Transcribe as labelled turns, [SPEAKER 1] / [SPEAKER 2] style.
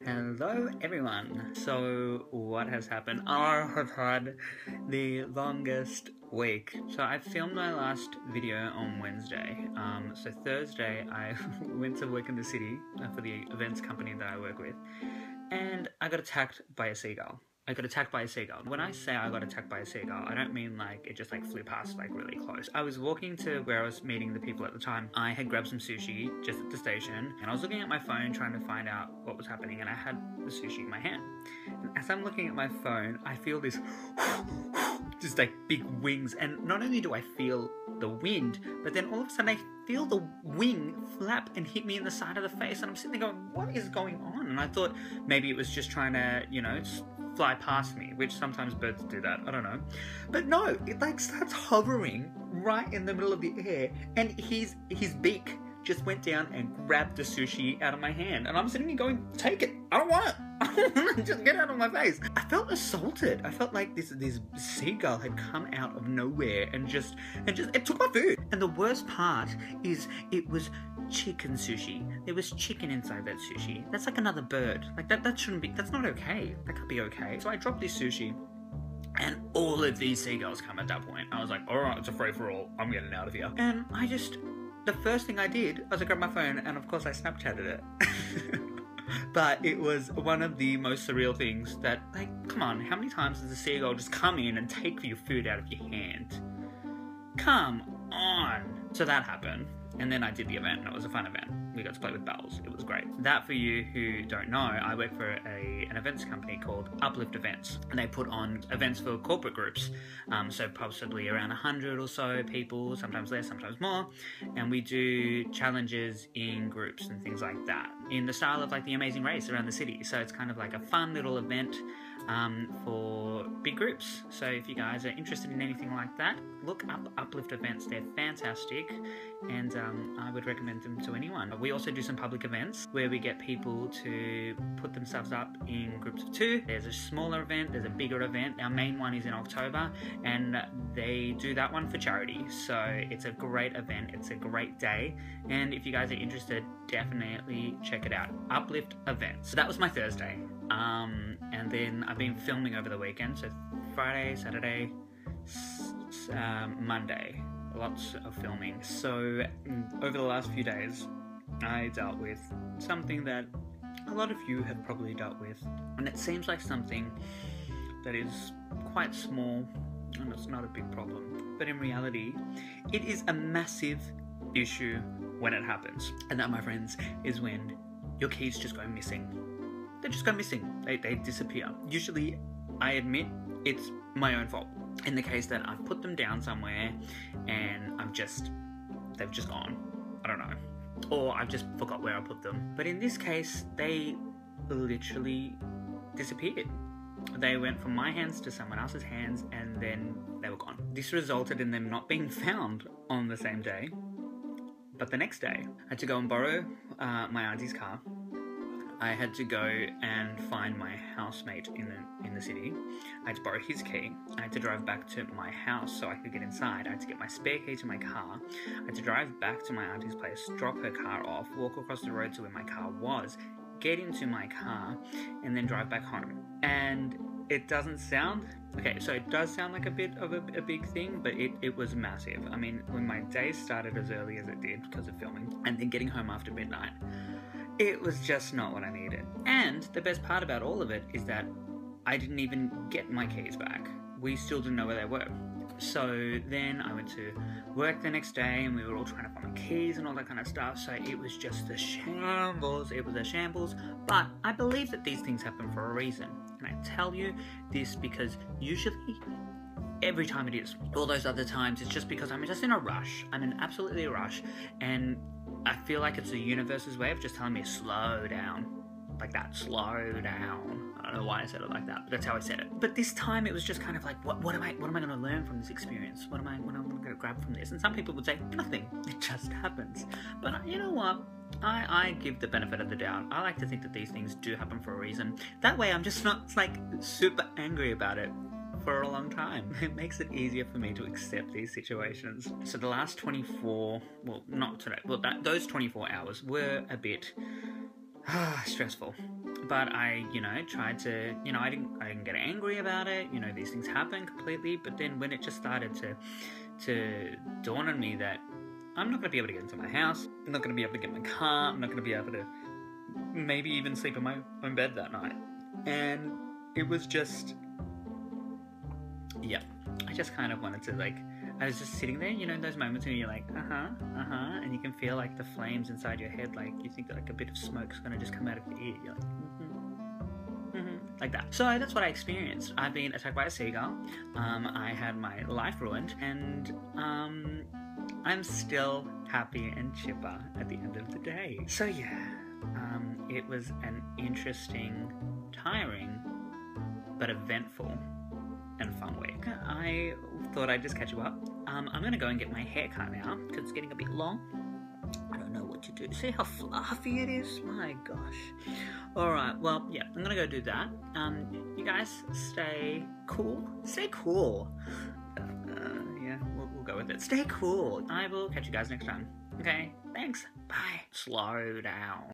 [SPEAKER 1] Hello everyone. So what has happened? I have had the longest week. So I filmed my last video on Wednesday. So Thursday I went to work in the city for the events company that I work with, and I got attacked by a seagull. When I say I got attacked by a seagull, I don't mean like it just like flew past like really close. I was walking to where I was meeting the people at the time. I had grabbed some sushi just at the station, and I was looking at my phone trying to find out what was happening, and I had the sushi in my hand. And as I'm looking at my phone, I feel this just like big wings, and not only do I feel the wind, but then all of a sudden I feel the wing flap and hit me in the side of the face, and I'm sitting there going, what is going on? And I thought maybe it was just trying to, you know, fly past me, which sometimes birds do that, I don't know. But no, it like starts hovering right in the middle of the air, and his beak just went down and grabbed the sushi out of my hand, and I'm sitting here going, take it, I don't want it. Just get out of my face. I felt assaulted. I felt like this seagull had come out of nowhere and just it took my food. And the worst part is it was chicken sushi. There was chicken inside that sushi. That's like another bird. Like that shouldn't be, that's not okay. That can't be okay. So I dropped this sushi, and all of these seagulls come at that point. I was like, alright, it's a free for all. I'm getting out of here. And the first thing I did was I grabbed my phone, and of course I Snapchatted it. But it was one of the most surreal things that, like, come on, how many times does a seagull just come in and take your food out of your hand? Come on. So that happened, and then I did the event, and it was a fun event. We got to play with bells. It was great. That, for you who don't know, I work for an events company called Uplift Events, and they put on events for corporate groups, so possibly around 100 or so people, sometimes less, sometimes more, and we do challenges in groups and things like that, in the style of like the Amazing Race around the city. So it's kind of like a fun little event for big groups. So if you guys are interested in anything like that, look up Uplift Events. They're fantastic, and I would recommend them to anyone. We also do some public events where we get people to put themselves up in groups of 2. There's a smaller event, there's a bigger event. Our main one is in October, and they do that one for charity. So it's a great event, it's a great day, and if you guys are interested, definitely check it out. Uplift Events. So that was my Thursday. And then I've been filming over the weekend, so Friday, Saturday, Monday, lots of filming. So over the last few days, I dealt with something that a lot of you have probably dealt with, and it seems like something that is quite small and it's not a big problem, but in reality it is a massive issue when it happens. And that, my friends, is when your keys just go missing. They just go missing. They disappear. Usually, I admit, it's my own fault. In the case that I've put them down somewhere and they've just gone. I don't know. Or I've just forgot where I put them. But in this case, they literally disappeared. They went from my hands to someone else's hands, and then they were gone. This resulted in them not being found on the same day, but the next day. I had to go and borrow my auntie's car. I had to go and find my housemate in the city. I had to borrow his key. I had to drive back to my house so I could get inside. I had to get my spare key to my car. I had to drive back to my auntie's place, drop her car off, walk across the road to where my car was, get into my car, and then drive back home. And it doesn't sound... Okay, so it does sound like a bit of a big thing, but it was massive. I mean, when my day started as early as it did because of filming, and then getting home after midnight, it was just not what I needed. And the best part about all of it is that I didn't even get my keys back. We still didn't know where they were. So then I went to work the next day, and we were all trying to find my keys and all that kind of stuff. So it was just a shambles. It was a shambles. But I believe that these things happen for a reason. And I tell you this because usually, every time it is. All those other times, it's just because I'm just in a rush. I'm in absolutely a rush. And I feel like it's the universe's way of just telling me, slow down. Like that, slow down. I don't know why I said it like that, but that's how I said it. But this time it was just kind of like, what am I going to learn from this experience? What am I going to grab from this? And some people would say, nothing. It just happens. But you know what? I give the benefit of the doubt. I like to think that these things do happen for a reason. That way I'm just not like super angry about it for a long time. It makes it easier for me to accept these situations. So the last 24, well, not today, well, those 24 hours were a bit stressful. but I, tried to, I didn't get angry about it. These things happen completely. But then when it just started to dawn on me that I'm not going to be able to get into my house, I'm not going to be able to get in my car, I'm not going to be able to maybe even sleep in my own bed that night. And it was just, yeah, I just kind of wanted to, like, I was just sitting there, those moments when you're like, and you can feel like the flames inside your head, like you think that like a bit of smoke's gonna just come out of your ear. You're like, like that. So that's what I experienced. I've been attacked by a seagull. I had my life ruined, and I'm still happy and chipper at the end of the day. So yeah, it was an interesting, tiring, but eventful and fun week. I thought I'd just catch you up. I'm gonna go and get my hair cut now because it's getting a bit long. I don't know what to do. See how fluffy it is? My gosh. Alright, well, yeah, I'm gonna go do that. You guys stay cool. Stay cool. Yeah, we'll go with it. Stay cool. I will catch you guys next time. Okay, thanks. Bye. Slow down.